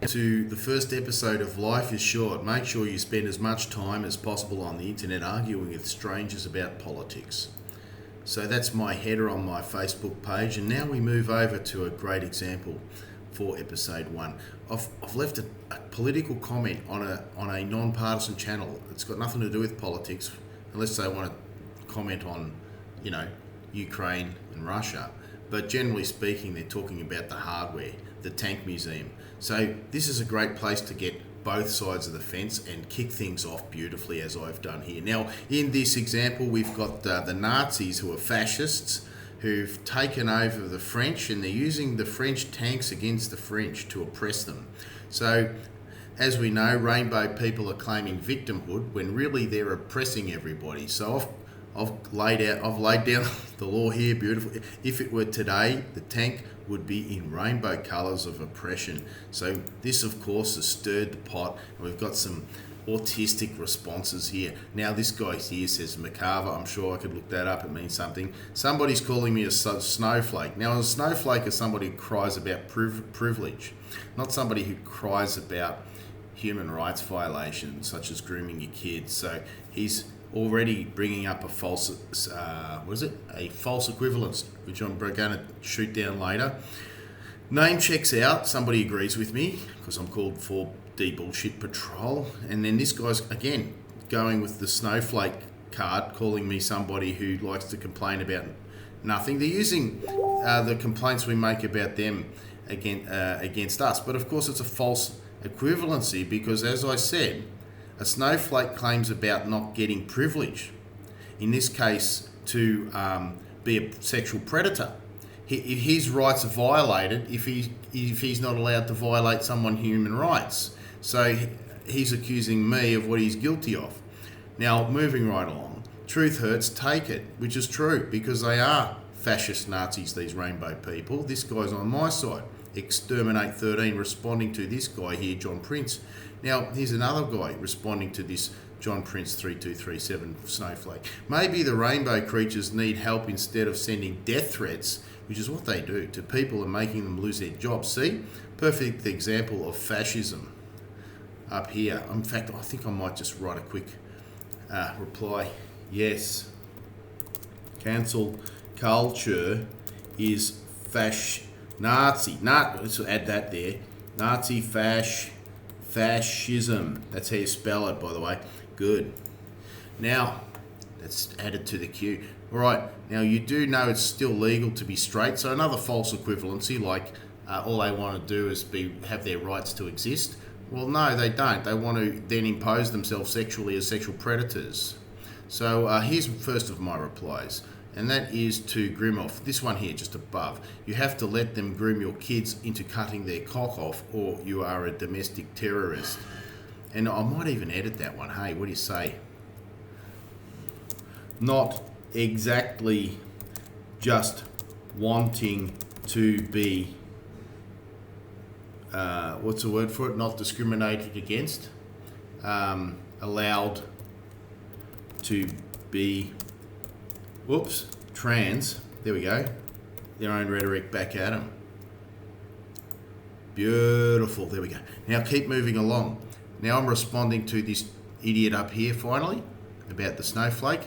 to the first episode of Life is Short. Make sure you spend as much time as possible on the internet arguing with strangers about politics. So that's my header on my Facebook page, and now we move over to a great example for episode 1. I've left a political comment on a non-partisan channel. It's got nothing to do with politics, unless they want to comment on, Ukraine and Russia. But generally speaking, they're talking about the hardware, the tank museum. So this is a great place to get both sides of the fence and kick things off beautifully, as I've done here. Now, in this example, we've got the Nazis, who are fascists, who've taken over the French, and they're using the French tanks against the French to oppress them. So, as we know, rainbow people are claiming victimhood when really they're oppressing everybody. So I've laid down the law here beautifully. If it were today, the tank would be in rainbow colours of oppression. So this, of course, has stirred the pot, and we've got some autistic responses here. Now, this guy here says macabre. I'm sure I could look that up. It means something. Somebody's calling me a snowflake. Now, a snowflake is somebody who cries about privilege, not somebody who cries about human rights violations, such as grooming your kids. So he's already bringing up a false equivalence, which I'm going to shoot down later. Name checks out. Somebody agrees with me because I'm called 4D Bullshit Patrol. And then this guy's, again, going with the snowflake card, calling me somebody who likes to complain about nothing. They're using the complaints we make about them against us. But of course, it's a false equivalency because, as I said, a snowflake claims about not getting privilege. In this case, to be a sexual predator. His rights are violated if he's not allowed to violate someone's human rights. So he's accusing me of what he's guilty of. Now, moving right along, truth hurts, take it, which is true because they are fascist Nazis, these rainbow people. This guy's on my side. Exterminate 13 responding to this guy here, John Prince. Now, here's another guy responding to this John Prince 3237 snowflake. Maybe the rainbow creatures need help instead of sending death threats, which is what they do to people and making them lose their jobs. See? Perfect example of fascism up here. In fact, I think I might just write a quick reply. Yes. Cancel culture is Nazi. Let's add that there. Nazi fascism. That's how you spell it, by the way. Good. Now, let's add it to the queue. All right. Now, you do know it's still legal to be straight. So another false equivalency, like all they want to do is have their rights to exist. Well, no, they don't. They want to then impose themselves sexually as sexual predators. So here's first of my replies. And that is to Grimoff. This one here, just above. You have to let them groom your kids into cutting their cock off, or you are a domestic terrorist. And I might even edit that one. Hey, what do you say? Not exactly just wanting to be, what's the word for it? Not discriminated against. Allowed to be... trans, there we go, their own rhetoric back at them. Beautiful, there we go. Now keep moving along. Now I'm responding to this idiot up here finally, about the snowflake.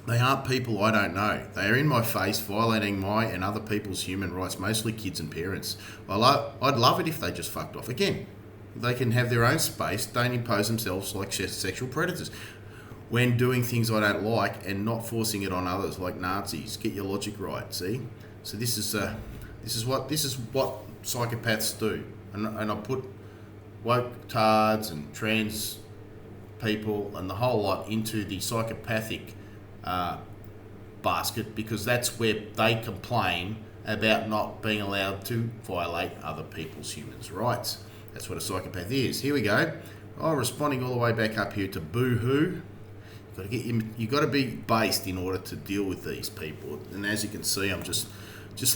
They aren't people I don't know. They are in my face, violating my and other people's human rights, mostly kids and parents. I'd love it if they just fucked off. Again, they can have their own space, don't impose themselves like sexual predators. When doing things I don't like and not forcing it on others like Nazis. Get your logic right, see? So this is what psychopaths do. And I put woke tards and trans people and the whole lot into the psychopathic basket because that's where they complain about not being allowed to violate other people's human rights. That's what a psychopath is. Here we go. Responding all the way back up here to boo-hoo. You've got to be based in order to deal with these people. And as you can see, I'm just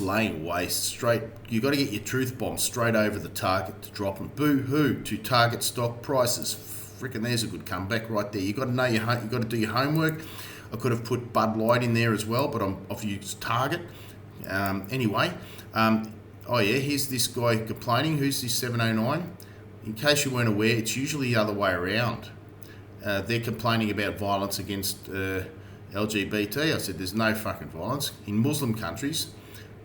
laying waste straight. You've got to get your truth bomb straight over the target to drop them. Boo-hoo to target stock prices. Frickin' there's a good comeback right there. You've got to know you've got to do your homework. I could have put Bud Light in there as well, but I've used Target. Anyway, here's this guy complaining. Who's this 709? in case you weren't aware, it's usually the other way around. They're complaining about violence against LGBT. I said, there's no fucking violence. In Muslim countries,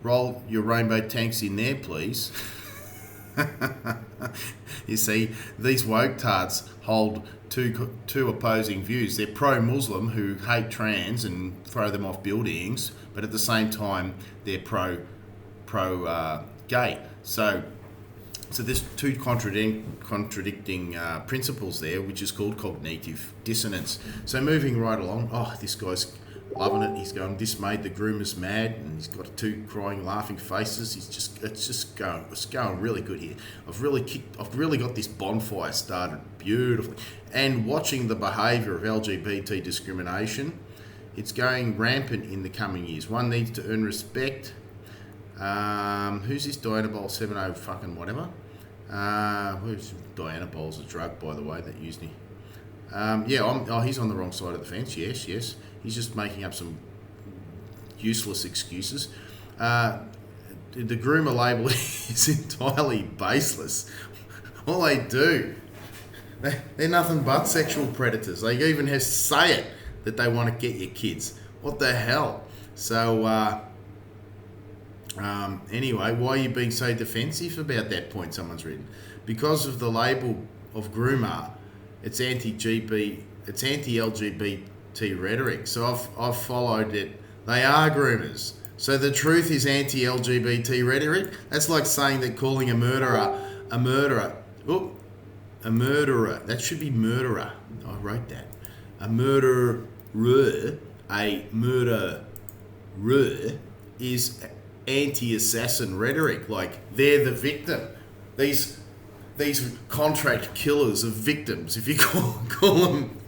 roll your rainbow tanks in there, please. You see, these woke tards hold two opposing views. They're pro-Muslim, who hate trans and throw them off buildings, but at the same time, they're pro-gay. So there's two contradicting principles there, which is called cognitive dissonance. So moving right along, this guy's loving it. He's going, this made the groomers mad, and he's got two crying, laughing faces. It's going really good here. I've really got this bonfire started beautifully. And watching the behaviour of LGBT discrimination, it's going rampant in the coming years. One needs to earn respect. Who's this Diana Bowl 70 fucking whatever? Who's Diana Bowl's a drug, by the way, that used me. He's on the wrong side of the fence. Yes. He's just making up some useless excuses. The groomer label is entirely baseless. All they do, they're nothing but sexual predators. They even have to say it that they want to get your kids. What the hell? So, anyway, why are you being so defensive about that point? Someone's written. Because of the label of groomer, it's anti-LGBT rhetoric. So I've followed it. They are groomers. So the truth is anti-LGBT rhetoric. That's like saying that calling a murderer. That should be murderer. I wrote that. A murderer is anti-assassin rhetoric. Like, they're the victim. These contract killers are victims, if you call them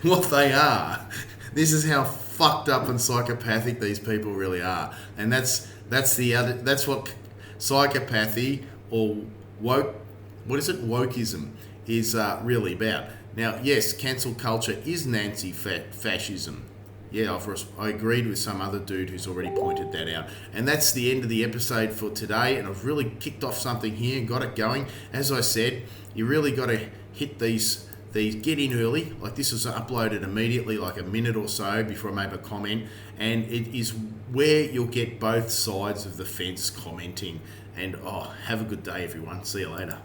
what they are. This is how fucked up and psychopathic these people really are. And that's what psychopathy or wokeism is really about. Now, yes, cancel culture is Nazi-fascism. Yeah, I agreed with some other dude who's already pointed that out. And that's the end of the episode for today. And I've really kicked off something here and got it going. As I said, you really got to hit these, get in early. Like, this was uploaded immediately, like a minute or so before I made a comment. And it is where you'll get both sides of the fence commenting. And have a good day, everyone. See you later.